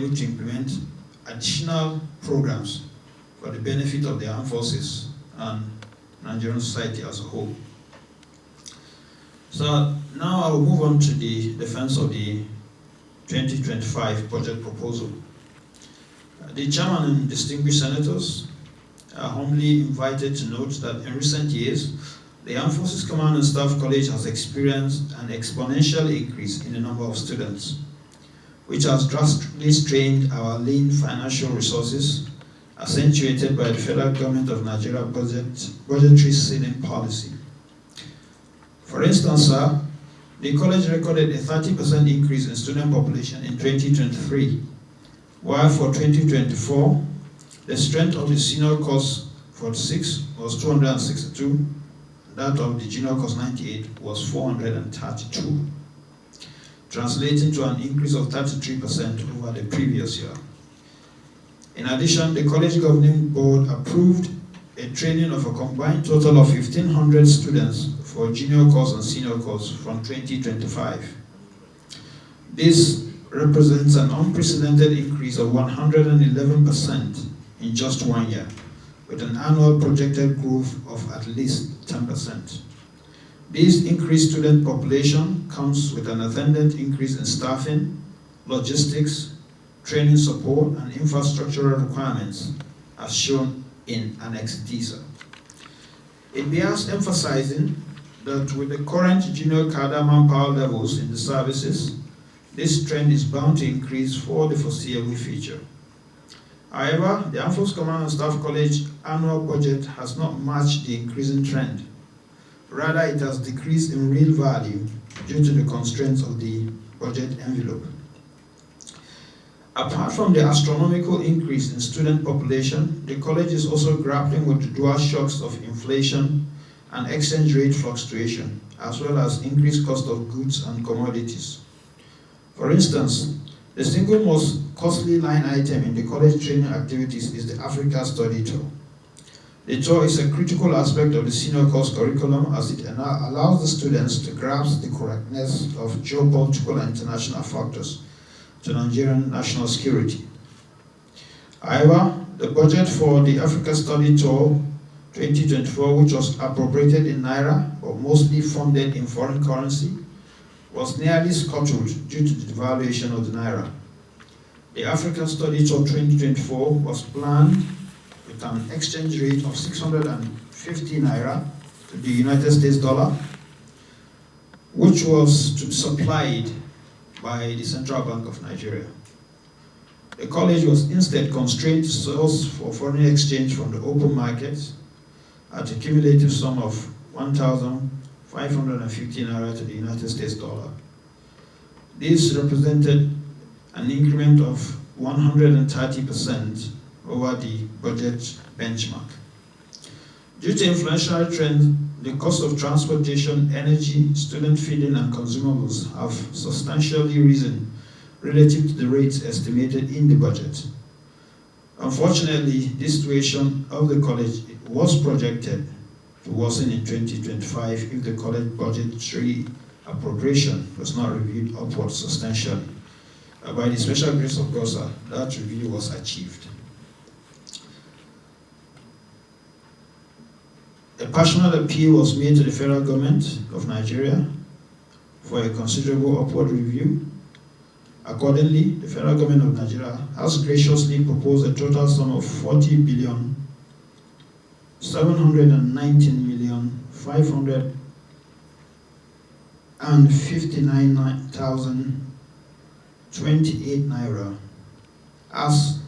able to implement additional programs for the benefit of the armed forces and Nigerian society as a whole. So now I will move on to the defense of the 2025 budget proposal. The chairman and distinguished senators are humbly invited to note that in recent years, the Armed Forces Command and Staff College has experienced an exponential increase in the number of students, which has drastically strained our lean financial resources, accentuated by the federal government of Nigeria budgetary ceiling policy. For instance, sir, the college recorded a 30% increase in student population in 2023, while for 2024, the strength of the senior course 46 was 262, that of the junior course 98 was 432, translating to an increase of 33% over the previous year. In addition, the college governing board approved a training of a combined total of 1,500 students for junior course and senior course from 2025. This represents an unprecedented increase of 111% in just 1 year, with an annual projected growth of at least 10%. This increased student population comes with an attendant increase in staffing, logistics, training support, and infrastructural requirements, as shown in Annex D. It bears emphasizing that with the current junior cadre manpower levels in the services, this trend is bound to increase for the foreseeable future. However, the Armed Forces Command and Staff College annual budget has not matched the increasing trend. Rather, it has decreased in real value due to the constraints of the budget envelope. Apart from the astronomical increase in student population, the college is also grappling with the dual shocks of inflation and exchange rate fluctuation, as well as increased cost of goods and commodities. For instance, the single most costly line item in the college training activities is the Africa Study Tour. The tour is a critical aspect of the senior course curriculum as it allows the students to grasp the correctness of geopolitical and international factors to Nigerian national security. However, the budget for the Africa Study Tour 2024, which was appropriated in Naira but mostly funded in foreign currency, was nearly scuttled due to the devaluation of the Naira. The Africa Study Tour 2024 was planned with an exchange rate of 650 Naira to the United States dollar, which was to be supplied by the Central Bank of Nigeria. The college was instead constrained to source for foreign exchange from the open market at a cumulative sum of 1,550 Naira to the United States dollar. This represented an increment of 130% over the budget benchmark. Due to inflationary trends, the cost of transportation, energy, student feeding, and consumables have substantially risen relative to the rates estimated in the budget. Unfortunately, this situation of the college was projected to worsen in 2025 if the college budgetary appropriation was not reviewed upward substantially. By the special grace of God, sir, that review was achieved. A passionate appeal was made to the federal government of Nigeria for a considerable upward review. Accordingly, the federal government of Nigeria has graciously proposed a total sum of 40,719,559,028 Naira as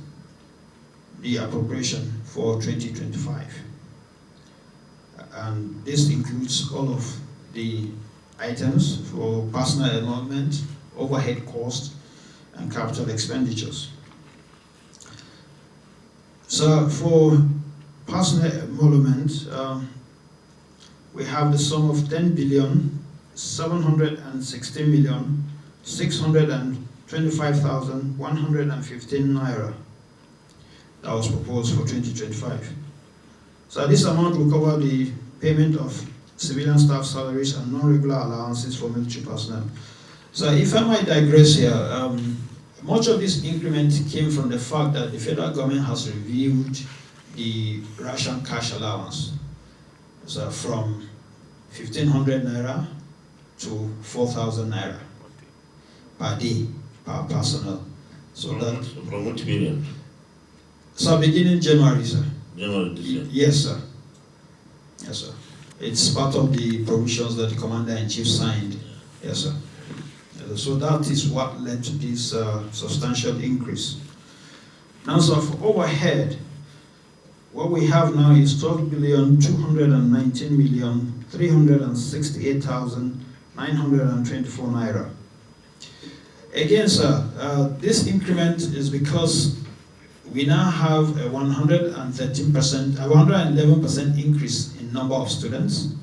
the appropriation for 2025. And this includes all of the items for personal emolument, overhead costs, and capital expenditures. So for personal emolument, we have the sum of 10,716,625,115 Naira that was proposed for 2025. So this amount will cover the payment of civilian staff salaries and non-regular allowances for military personnel. So if I might digress here, Much of this increment came from the fact that the federal government has reviewed the ration cash allowance, so from 1,500 naira to 4,000 naira per day per personnel. So that from which period? So beginning January, sir. January this year? Yes, sir. Yes, sir. It's part of the provisions that the Commander-in-Chief signed. Yes, sir. So that is what led to this substantial increase. Now, so for overhead, what we have now is 12,219,368,924 naira. Again, sir, this increment is because we now have a 111% increase in number of students.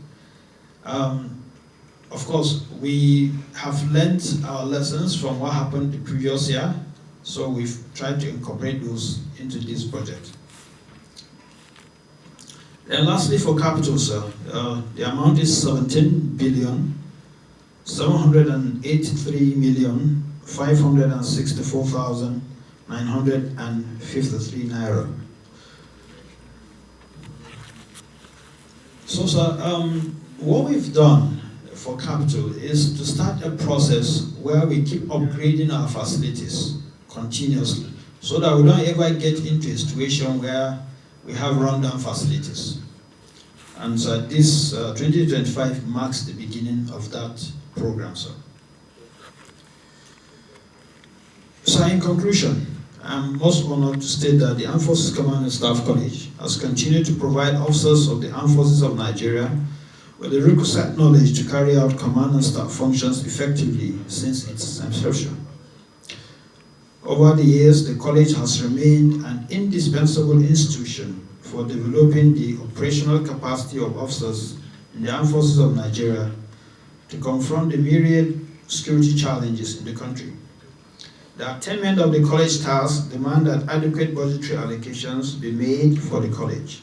Of course, we have learned our lessons from what happened the previous year, so we've tried to incorporate those into this project. And lastly, for capital, sir, the amount is 17,783,564,953 naira. So, sir, what we've done for capital is to start a process where we keep upgrading our facilities continuously, so that we don't ever get into a situation where we have rundown facilities. And so this 2025 marks the beginning of that program, sir. So in conclusion, I'm most honored to state that the Armed Forces Command and Staff College has continued to provide officers of the Armed Forces of Nigeria with the requisite knowledge to carry out command and staff functions effectively since its inception. Over the years, the college has remained an indispensable institution for developing the operational capacity of officers in the Armed Forces of Nigeria to confront the myriad security challenges in the country. The attainment of the college tasks demand that adequate budgetary allocations be made for the college.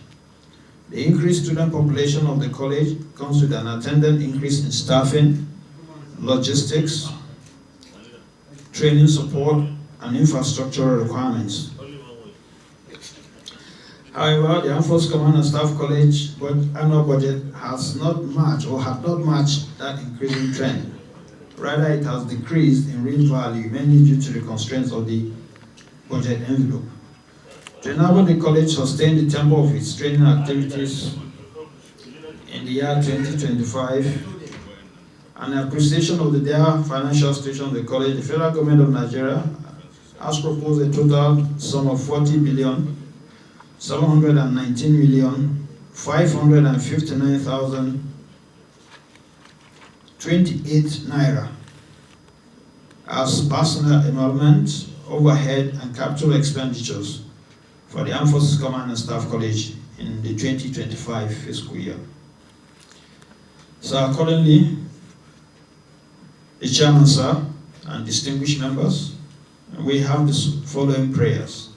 The increased student population of the college comes with an attendant increase in staffing, logistics, training support, and infrastructural requirements. However, the Armed Forces Command and Staff College annual budget has not matched or had not matched that increasing trend. Rather, it has decreased in real value, mainly due to the constraints of the budget envelope. To enable the college to sustain the tempo of its training activities in the year 2025, and appreciation of the dire financial situation of the college, the federal government of Nigeria has proposed a total sum of 40,719,559,028 naira as personal emolument, overhead, and capital expenditures for the Armed Forces Command and Staff College in the 2025 fiscal year. So accordingly, the chairman, sir, and distinguished members, we have the following prayers.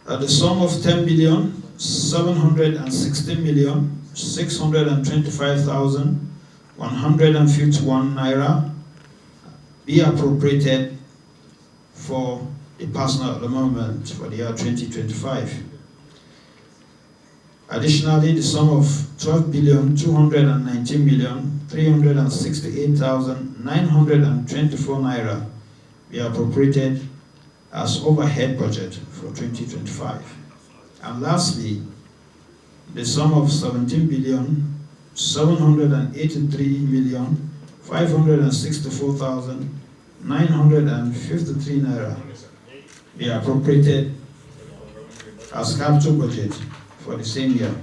That the sum of 10,716,625,151 naira be appropriated for the personal emolument for the year 2025. Additionally, the sum of 12,219,368,924 naira be appropriated as overhead budget for 2025. And lastly, the sum of 17,783,564,953 naira be appropriated as capital budget for the same year.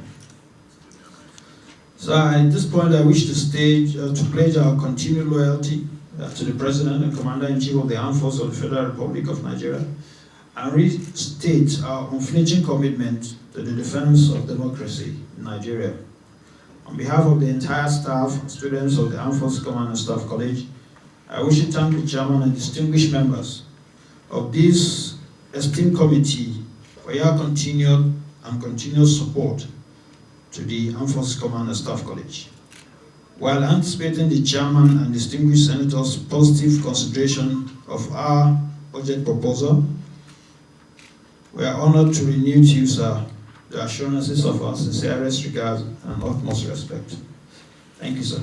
So at this point, I wish to pledge our continued loyalty to the President and Commander-in-Chief of the Armed Forces of the Federal Republic of Nigeria, and restate our unflinching commitment to the defense of democracy in Nigeria. On behalf of the entire staff and students of the Armed Forces Command and Staff College, I wish to thank the chairman and distinguished members of this esteemed committee for your continuous support to the Armed Forces Command and Staff College. While anticipating the chairman and distinguished senators' positive consideration of our budget proposal. We are honored to renew to you, sir, the assurances of our sincerest regards and utmost respect. Thank you, sir.